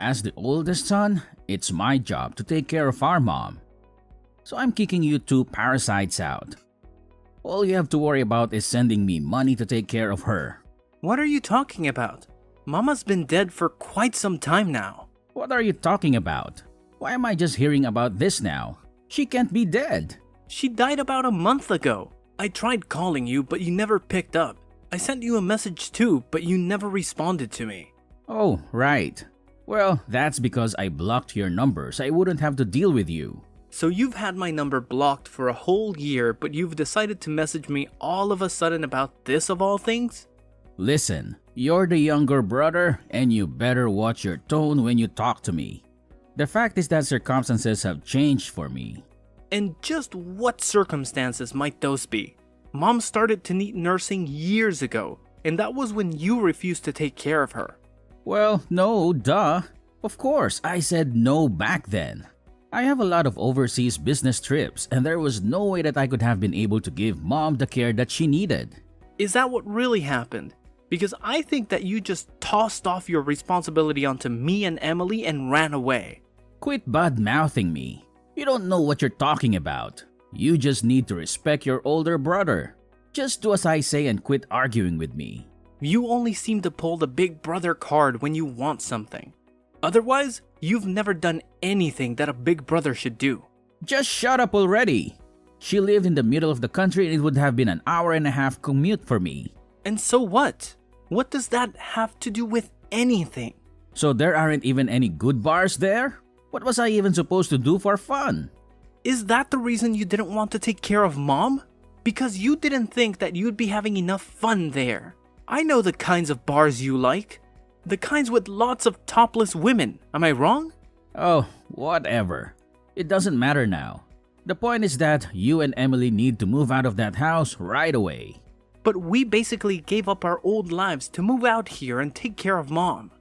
As the oldest son, it's my job to take care of our mom. So I'm kicking you two parasites out. All you have to worry about is sending me money to take care of her. What are you talking about? Mama's been dead for quite some time now. What are you talking about? Why am I just hearing about this now? She can't be dead. She died about a month ago. I tried calling you, but you never picked up. I sent you a message too, but you never responded to me. Oh, right. Well, that's because I blocked your number so I wouldn't have to deal with you. So you've had my number blocked for a whole year, but you've decided to message me all of a sudden about this of all things? Listen, you're the younger brother and you better watch your tone when you talk to me. The fact is that circumstances have changed for me. And just what circumstances might those be? Mom started to need nursing years ago, and that was when you refused to take care of her. Well, no, duh. Of course, I said no back then. I have a lot of overseas business trips and there was no way that I could have been able to give Mom the care that she needed. Is that what really happened? Because I think that you just tossed off your responsibility onto me and Emily and ran away. Quit bad-mouthing me. You don't know what you're talking about. You just need to respect your older brother. Just do as I say and quit arguing with me. You only seem to pull the big brother card when you want something. Otherwise, you've never done anything that a big brother should do. Just shut up already. She lived in the middle of the country and it would have been an hour-and-a-half commute for me. And so what? What does that have to do with anything? So there aren't even any good bars there? What was I even supposed to do for fun? Is that the reason you didn't want to take care of Mom? Because you didn't think that you'd be having enough fun there. I know the kinds of bars you like. The kinds with lots of topless women. Am I wrong? Oh, whatever. It doesn't matter now. The point is that you and Emily need to move out of that house right away. But we basically gave up our old lives to move out here and take care of Mom.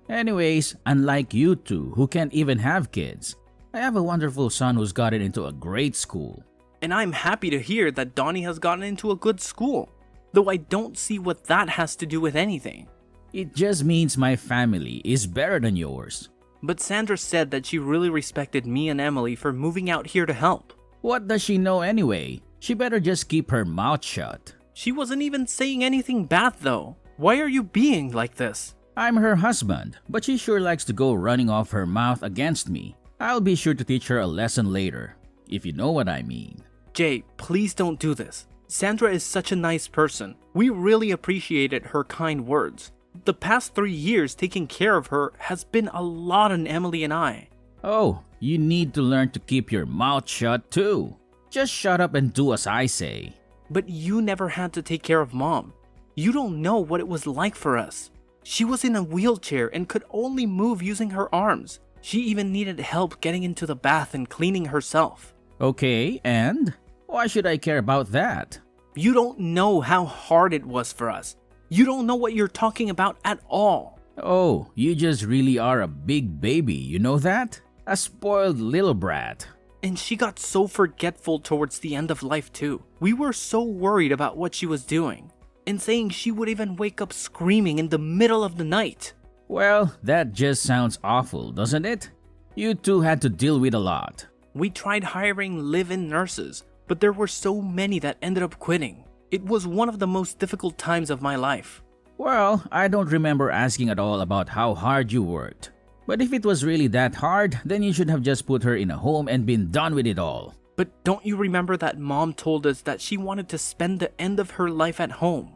Anyways, unlike you two who can't even have kids, I have a wonderful son who's gotten into a great school. And I'm happy to hear that Donnie has gotten into a good school, though I don't see what that has to do with anything. It just means my family is better than yours. But Sandra said that she really respected me and Emily for moving out here to help. What does she know anyway? She better just keep her mouth shut. She wasn't even saying anything bad though. Why are you being like this? I'm her husband, but she sure likes to go running off her mouth against me. I'll be sure to teach her a lesson later, if you know what I mean. Jay, please don't do this. Sandra is such a nice person. We really appreciated her kind words. The past 3 years taking care of her has been a lot on Emily and I. Oh, you need to learn to keep your mouth shut too. Just shut up and do as I say. But you never had to take care of Mom. You don't know what it was like for us. She was in a wheelchair and could only move using her arms. She even needed help getting into the bath and cleaning herself. Okay, and? Why should I care about that? You don't know how hard it was for us. You don't know what you're talking about at all. Oh, you just really are a big baby, you know that? A spoiled little brat. And she got so forgetful towards the end of life too. We were so worried about what she was doing, and saying she would even wake up screaming in the middle of the night. Well, that just sounds awful, doesn't it? You two had to deal with a lot. We tried hiring live-in nurses, but there were so many that ended up quitting. It was one of the most difficult times of my life. Well, I don't remember asking at all about how hard you worked. But if it was really that hard, then you should have just put her in a home and been done with it all. But don't you remember that Mom told us that she wanted to spend the end of her life at home?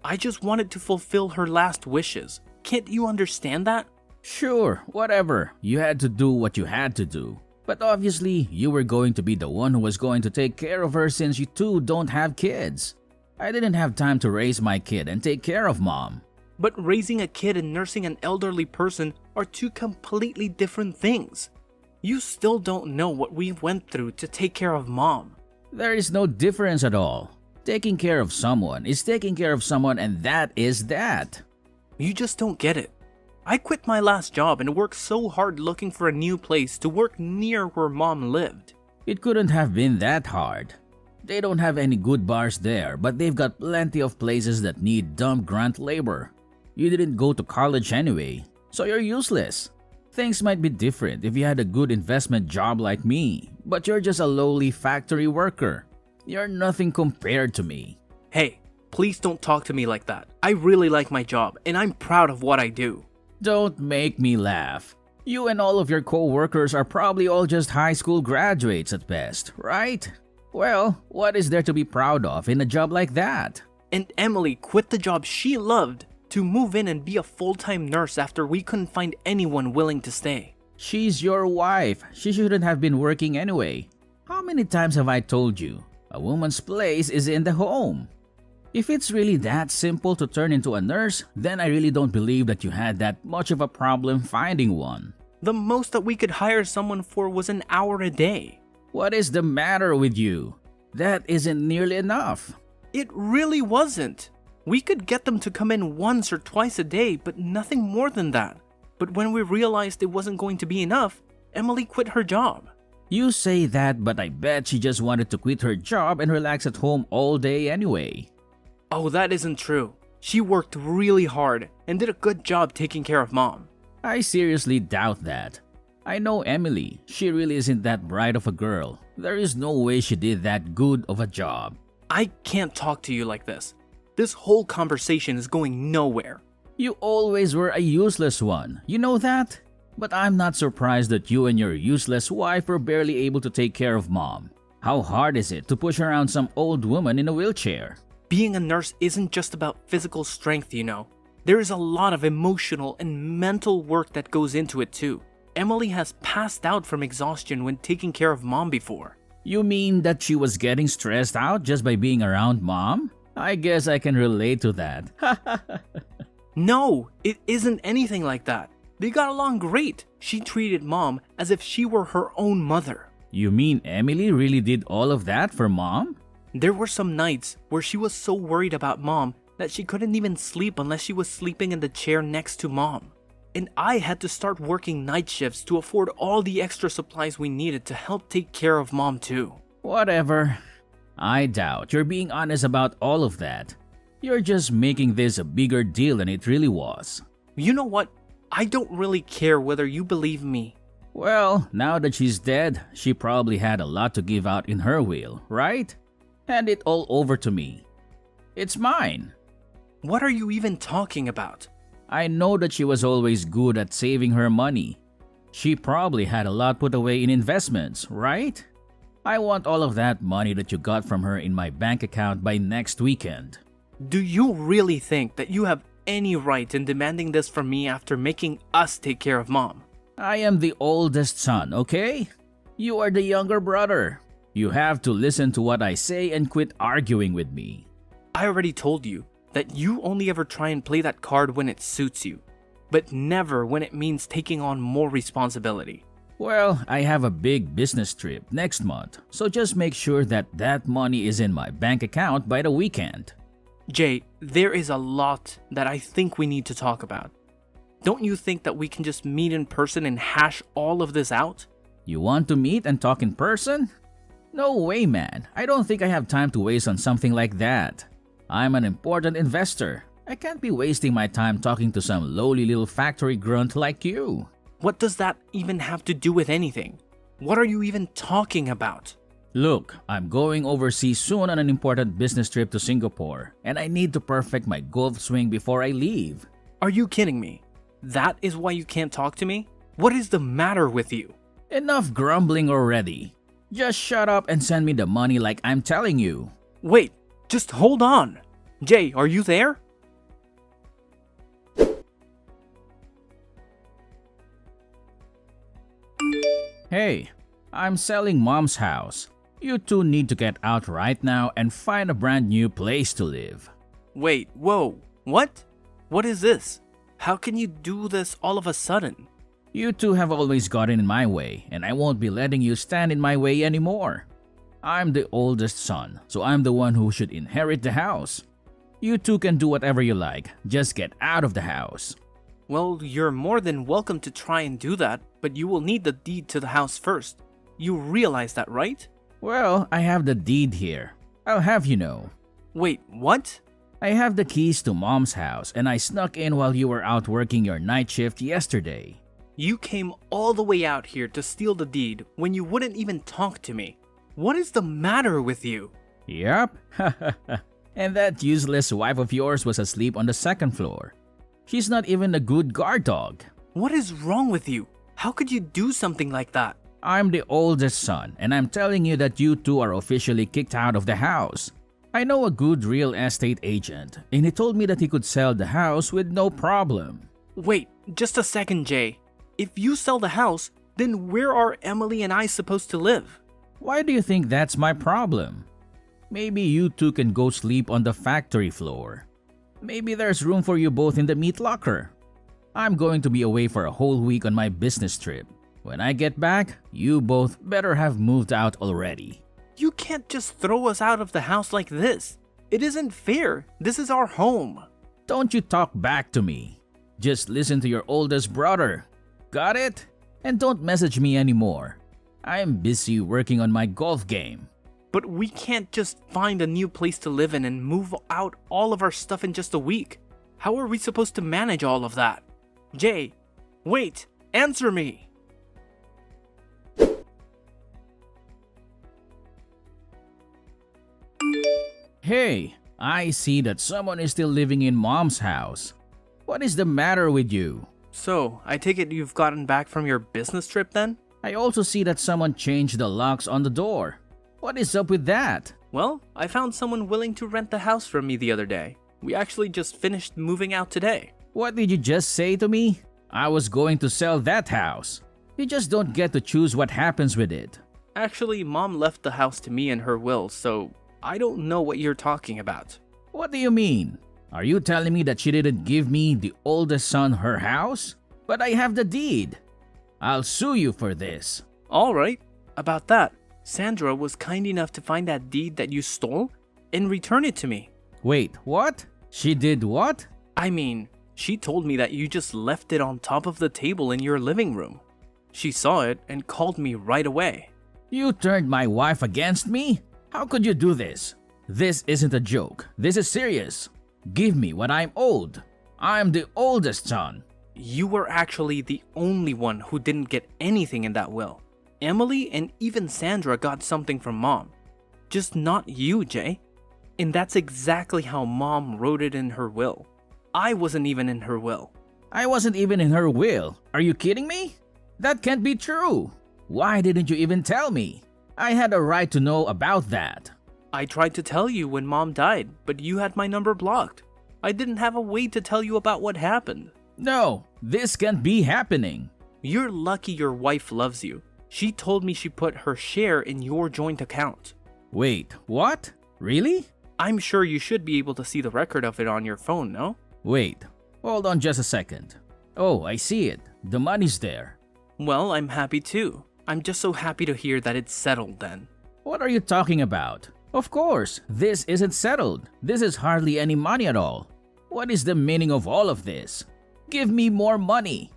I just wanted to fulfill her last wishes. Can't you understand that? Sure, whatever. You had to do what you had to do. But obviously, you were going to be the one who was going to take care of her since you two don't have kids. I didn't have time to raise my kid and take care of Mom. But raising a kid and nursing an elderly person are two completely different things. You still don't know what we went through to take care of Mom. There is no difference at all. Taking care of someone is taking care of someone, and that is that. You just don't get it. I quit my last job and worked so hard looking for a new place to work near where Mom lived. It couldn't have been that hard. They don't have any good bars there, but they've got plenty of places that need dumb grunt labor. You didn't go to college anyway, so you're useless. Things might be different if you had a good investment job like me, but you're just a lowly factory worker. You're nothing compared to me. Hey, please don't talk to me like that. I really like my job, and I'm proud of what I do. Don't make me laugh. You and all of your co-workers are probably all just high school graduates at best, right? Well, what is there to be proud of in a job like that? And Emily quit the job she loved to move in and be a full-time nurse after we couldn't find anyone willing to stay. She's your wife. She shouldn't have been working anyway. How many times have I told you? A woman's place is in the home. If it's really that simple to turn into a nurse, then I really don't believe that you had that much of a problem finding one. The most that we could hire someone for was an hour a day. What is the matter with you? That isn't nearly enough. It really wasn't. We could get them to come in once or twice a day, but nothing more than that. But when we realized it wasn't going to be enough, Emily quit her job. You say that, but I bet she just wanted to quit her job and relax at home all day anyway. Oh, that isn't true. She worked really hard and did a good job taking care of Mom. I seriously doubt that. I know Emily. She really isn't that bright of a girl. There is no way she did that good of a job. I can't talk to you like this. This whole conversation is going nowhere. You always were a useless one. You know that? But I'm not surprised that you and your useless wife were barely able to take care of Mom. How hard is it to push around some old woman in a wheelchair? Being a nurse isn't just about physical strength, you know. There is a lot of emotional and mental work that goes into it too. Emily has passed out from exhaustion when taking care of Mom before. You mean that she was getting stressed out just by being around Mom? I guess I can relate to that. No, it isn't anything like that. They got along great. She treated Mom as if she were her own mother. You mean Emily really did all of that for Mom? There were some nights where she was so worried about Mom that she couldn't even sleep unless she was sleeping in the chair next to Mom. And I had to start working night shifts to afford all the extra supplies we needed to help take care of Mom too. Whatever. I doubt you're being honest about all of that. You're just making this a bigger deal than it really was. You know what? I don't really care whether you believe me. Well, now that she's dead, she probably had a lot to give out in her will, right? Hand it all over to me. It's mine. What are you even talking about? I know that she was always good at saving her money. She probably had a lot put away in investments, right? I want all of that money that you got from her in my bank account by next weekend. Do you really think that you have any right in demanding this from me after making us take care of Mom? I am the oldest son, okay? You are the younger brother. You have to listen to what I say and quit arguing with me. I already told you that you only ever try and play that card when it suits you, but never when it means taking on more responsibility. Well, I have a big business trip next month, so just make sure that that money is in my bank account by the weekend. Jay, there is a lot that I think we need to talk about. Don't you think that we can just meet in person and hash all of this out? You want to meet and talk in person? No way, man. I don't think I have time to waste on something like that. I'm an important investor. I can't be wasting my time talking to some lowly little factory grunt like you. What does that even have to do with anything? What are you even talking about? Look, I'm going overseas soon on an important business trip to Singapore, and I need to perfect my golf swing before I leave. Are you kidding me? That is why you can't talk to me? What is the matter with you? Enough grumbling already. Just shut up and send me the money like I'm telling you. Wait, just hold on. Jay, are you there? Hey, I'm selling Mom's house. You two need to get out right now and find a brand new place to live. Wait, whoa, what? What is this? How can you do this all of a sudden? You two have always gotten in my way, and I won't be letting you stand in my way anymore. I'm the oldest son, so I'm the one who should inherit the house. You two can do whatever you like, just get out of the house. Well, you're more than welcome to try and do that, but you will need the deed to the house first. You realize that, right? Well, I have the deed here. I'll have you know. Wait, what? I have the keys to Mom's house, and I snuck in while you were out working your night shift yesterday. You came all the way out here to steal the deed when you wouldn't even talk to me. What is the matter with you? Yup. And that useless wife of yours was asleep on the second floor. She's not even a good guard dog. What is wrong with you? How could you do something like that? I'm the oldest son, and I'm telling you that you two are officially kicked out of the house. I know a good real estate agent, and he told me that he could sell the house with no problem. Wait, just a second, Jay. If you sell the house, then where are Emily and I supposed to live? Why do you think that's my problem? Maybe you two can go sleep on the factory floor. Maybe there's room for you both in the meat locker. I'm going to be away for a whole week on my business trip. When I get back, you both better have moved out already. You can't just throw us out of the house like this. It isn't fair. This is our home. Don't you talk back to me. Just listen to your oldest brother. Got it? And don't message me anymore. I'm busy working on my golf game. But we can't just find a new place to live in and move out all of our stuff in just a week. How are we supposed to manage all of that? Jay, wait, answer me. Hey, I see that someone is still living in Mom's house. What is the matter with you? So, I take it you've gotten back from your business trip then? I also see that someone changed the locks on the door. What is up with that? Well, I found someone willing to rent the house from me the other day. We actually just finished moving out today. What did you just say to me? I was going to sell that house. You just don't get to choose what happens with it. Actually, Mom left the house to me in her will, so I don't know what you're talking about. What do you mean? Are you telling me that she didn't give me, the oldest son, her house? But I have the deed. I'll sue you for this. Alright, about that. Sandra was kind enough to find that deed that you stole and return it to me. Wait, what? She did what? I mean, she told me that you just left it on top of the table in your living room. She saw it and called me right away. You turned my wife against me? How could you do this? This isn't a joke. This is serious. Give me what I'm owed. I'm the oldest son. You were actually the only one who didn't get anything in that will. Emily and even Sandra got something from Mom. Just not you, Jay. And that's exactly how Mom wrote it in her will. I wasn't even in her will. I wasn't even in her will. Are you kidding me? That can't be true. Why didn't you even tell me? I had a right to know about that. I tried to tell you when Mom died, but you had my number blocked. I didn't have a way to tell you about what happened. No, this can't be happening. You're lucky your wife loves you. She told me she put her share in your joint account. Wait, what? Really? I'm sure you should be able to see the record of it on your phone, no? Wait, hold on just a second. Oh, I see it. The money's there. Well, I'm happy too. I'm just so happy to hear that it's settled then. What are you talking about? Of course, this isn't settled. This is hardly any money at all. What is the meaning of all of this? Give me more money.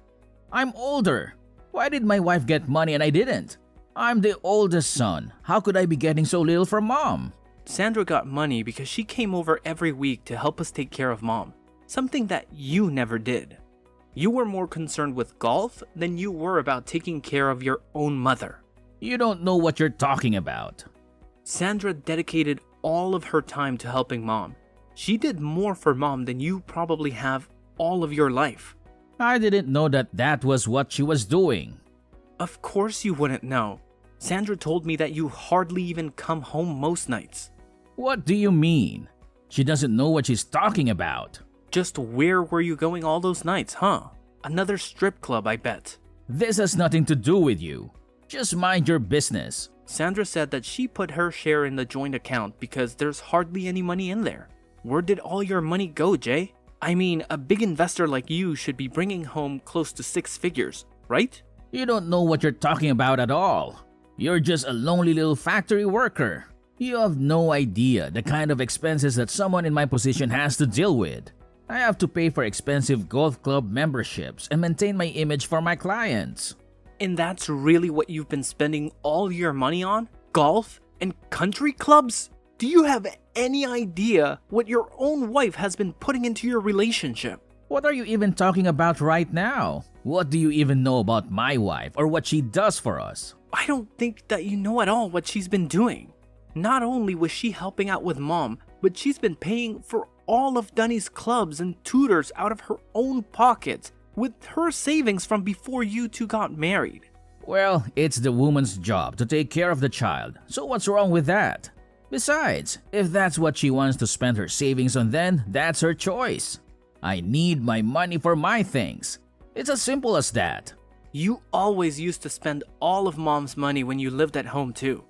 I'm older. Why did my wife get money and I didn't? I'm the oldest son. How could I be getting so little from Mom? Sandra got money because she came over every week to help us take care of Mom. Something that you never did. You were more concerned with golf than you were about taking care of your own mother. You don't know what you're talking about. Sandra dedicated all of her time to helping Mom. She did more for Mom than you probably have all of your life. I didn't know that was what she was doing. Of course you wouldn't know. Sandra told me that you hardly even come home most nights. What do you mean? She doesn't know what she's talking about. Just where were you going all those nights, huh? Another strip club, I bet. This has nothing to do with you. Just mind your business. Sandra said that she put her share in the joint account because there's hardly any money in there. Where did all your money go, Jay? I mean, a big investor like you should be bringing home close to 6 figures, right? You don't know what you're talking about at all. You're just a lonely little factory worker. You have no idea the kind of expenses that someone in my position has to deal with. I have to pay for expensive golf club memberships and maintain my image for my clients. And that's really what you've been spending all your money on? Golf and country clubs? Do you have any idea what your own wife has been putting into your relationship? What are you even talking about right now? What do you even know about my wife or what she does for us? I don't think that you know at all what she's been doing. Not only was she helping out with Mom, but she's been paying for all of Dunny's clubs and tutors out of her own pockets with her savings from before you two got married. Well, it's the woman's job to take care of the child, so what's wrong with that? Besides, if that's what she wants to spend her savings on, then that's her choice. I need my money for my things. It's as simple as that. You always used to spend all of Mom's money when you lived at home too.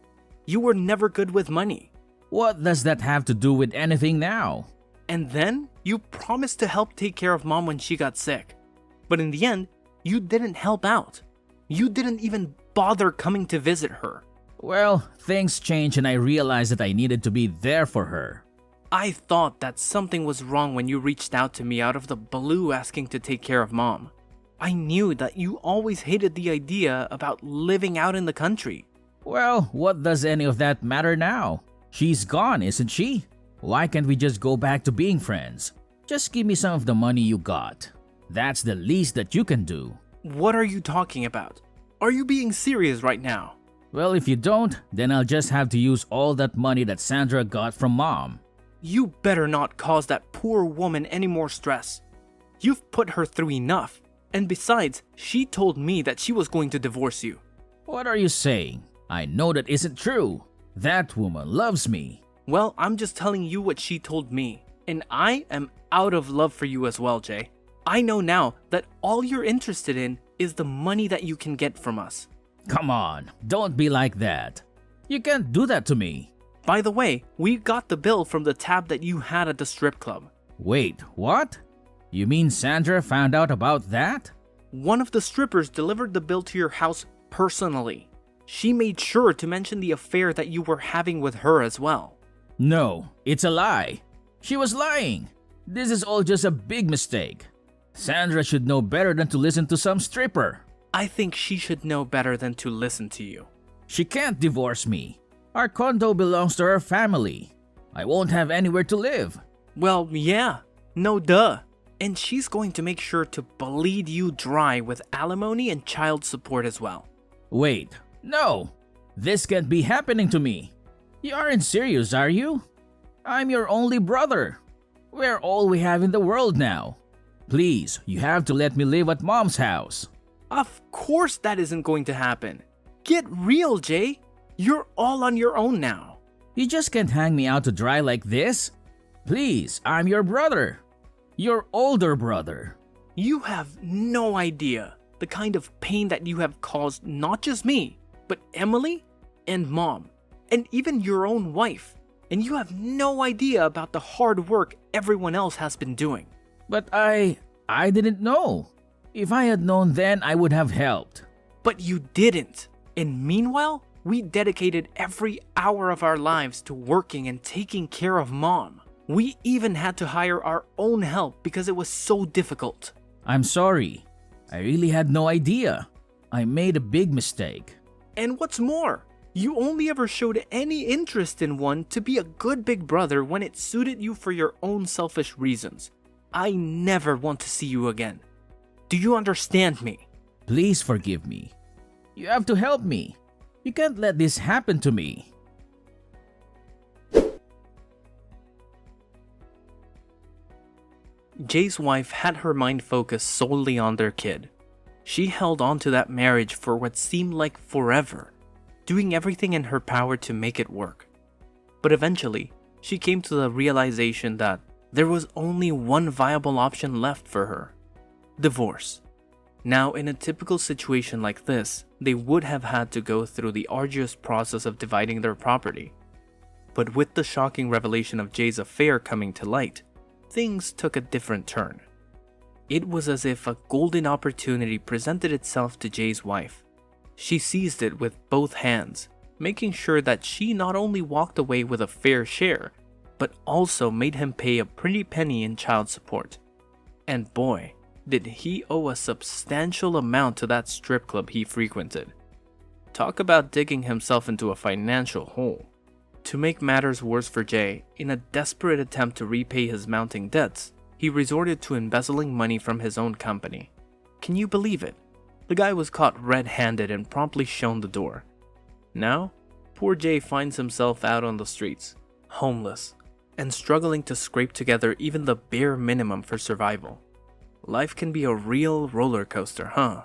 You were never good with money. What does that have to do with anything now? And then you promised to help take care of Mom when she got sick. But in the end, you didn't help out. You didn't even bother coming to visit her. Well, things changed and I realized that I needed to be there for her. I thought that something was wrong when you reached out to me out of the blue asking to take care of Mom. I knew that you always hated the idea about living out in the country. Well, what does any of that matter now? She's gone, isn't she? Why can't we just go back to being friends? Just give me some of the money you got. That's the least that you can do. What are you talking about? Are you being serious right now? Well, if you don't, then I'll just have to use all that money that Sandra got from Mom. You better not cause that poor woman any more stress. You've put her through enough. And besides, she told me that she was going to divorce you. What are you saying? I know that isn't true. That woman loves me. Well, I'm just telling you what she told me. And I am out of love for you as well, Jay. I know now that all you're interested in is the money that you can get from us. Come on, don't be like that. You can't do that to me. By the way, we got the bill from the tab that you had at the strip club. Wait, what? You mean Sandra found out about that? One of the strippers delivered the bill to your house personally. She made sure to mention the affair that you were having with her as well. No, it's a lie. She was lying. This is all just a big mistake. Sandra should know better than to listen to some stripper. I think she should know better than to listen to you. She can't divorce me. Our condo belongs to her family. I won't have anywhere to live. Well, yeah, no duh. And she's going to make sure to bleed you dry with alimony and child support as well. Wait, no. This can't be happening to me. You aren't serious, are you? I'm your only brother. We're all we have in the world now. Please, you have to let me live at Mom's house. Of course that isn't going to happen. Get real, Jay. You're all on your own now. You just can't hang me out to dry like this. Please, I'm your brother. Your older brother. You have no idea the kind of pain that you have caused not just me, but Emily and Mom, and even your own wife. And you have no idea about the hard work everyone else has been doing. But I didn't know. If I had known then, I would have helped. But you didn't. And meanwhile, we dedicated every hour of our lives to working and taking care of Mom. We even had to hire our own help because it was so difficult. I'm sorry. I really had no idea. I made a big mistake. And what's more, you only ever showed any interest in one to be a good big brother when it suited you for your own selfish reasons. I never want to see you again. Do you understand me? Please forgive me. You have to help me. You can't let this happen to me. Jay's wife had her mind focused solely on their kid. She held on to that marriage for what seemed like forever, doing everything in her power to make it work. But eventually, she came to the realization that there was only one viable option left for her: divorce. Now, in a typical situation like this, they would have had to go through the arduous process of dividing their property. But with the shocking revelation of Jay's affair coming to light, things took a different turn. It was as if a golden opportunity presented itself to Jay's wife. She seized it with both hands, making sure that she not only walked away with a fair share, but also made him pay a pretty penny in child support. And boy, did he owe a substantial amount to that strip club he frequented. Talk about digging himself into a financial hole. To make matters worse for Jay, in a desperate attempt to repay his mounting debts, he resorted to embezzling money from his own company. Can you believe it? The guy was caught red-handed and promptly shown the door. Now, poor Jay finds himself out on the streets, homeless, and struggling to scrape together even the bare minimum for survival. Life can be a real roller coaster, huh?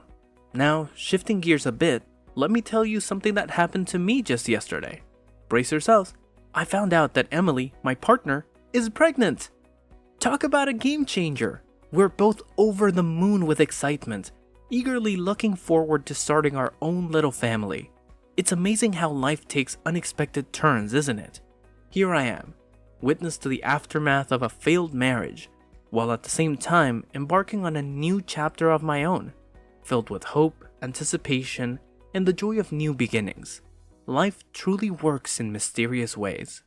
Now, shifting gears a bit, let me tell you something that happened to me just yesterday. Brace yourselves. I found out that Emily, my partner, is pregnant. Talk about a game changer. We're both over the moon with excitement, eagerly looking forward to starting our own little family. It's amazing how life takes unexpected turns, isn't it? Here I am, witness to the aftermath of a failed marriage, while at the same time embarking on a new chapter of my own, filled with hope, anticipation, and the joy of new beginnings. Life truly works in mysterious ways.